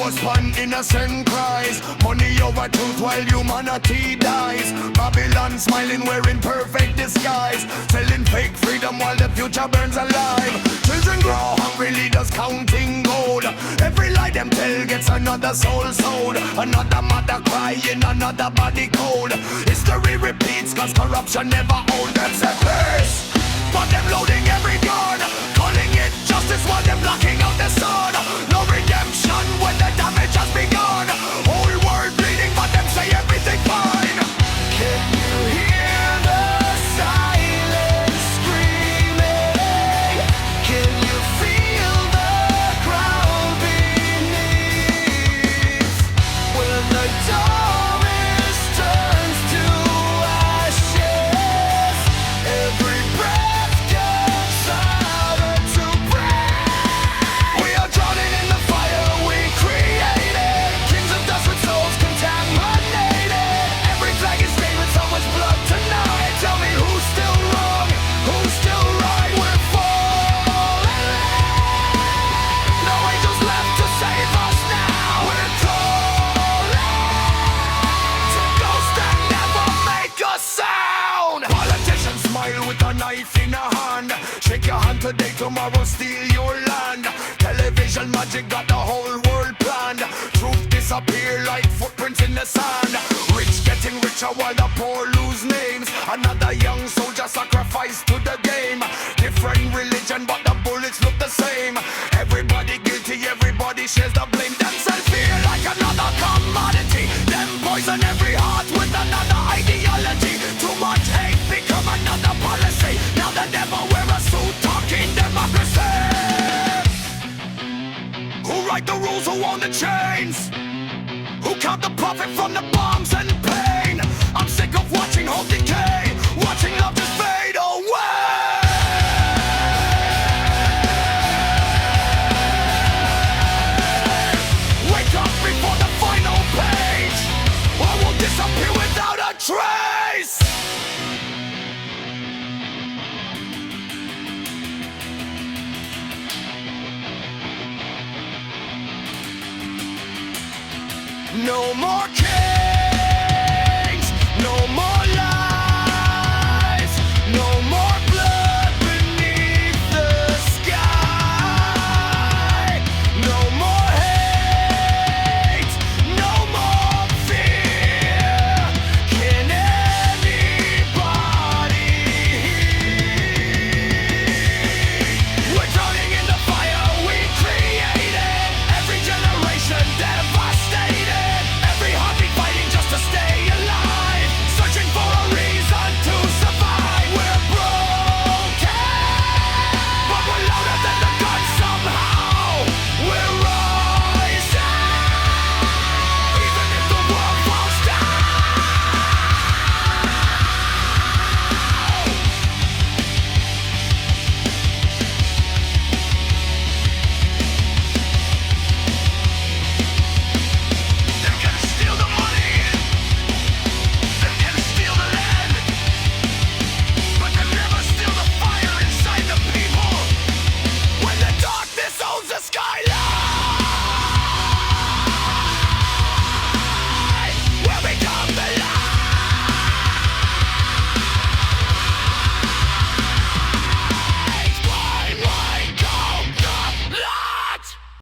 focus on innocent cries. Money over truth while humanity dies. Babylon smiling wearing perfect disguise. Selling fake freedom while the future burns alive. Children grow hungry, leaders counting gold. Every lie them tell gets another soul sold. Another mother crying, another body cold. History repeats cause corruption never owned. That's a curse, but them loading every gun, calling it justice while them blocking out the sun. No redemption when the damage has begun. Whole world bleeding but them say everything fine. Can you hear the silence screaming? Can you feel the crowd beneath? When the darkness turns to ashes, every breath gets harder to breathe. We are drowning in the fire we created. Kings of dust with souls contaminated. Every flag is stained with so much blood tonight. Tell me who's still wrong, who's still right. We're falling. No angels left to save us now. We're calling to ghosts that never make a sound. Politicians smile with a knife in a hand. Shake your hand today, tomorrow steal your land. Television magic got the whole world planned. Truth disappear like footprints in the sand. Rich getting richer while the poor lose names. Another young soldier sacrificed to the game. Different religion but the bullets look the same. Everybody guilty, everybody shares the blame. Themselves feel like another commodity. Them poison every heart with another ideology. Too much hate become another policy. Now the devil wear a suit talking democracy. Who write the rules, who own the chains? Who count the profit from the bombs and pain? I'm sick of watching hope decay, watching love just fade away. Wake up before the final page, or we'll disappear without a trace. No more kids.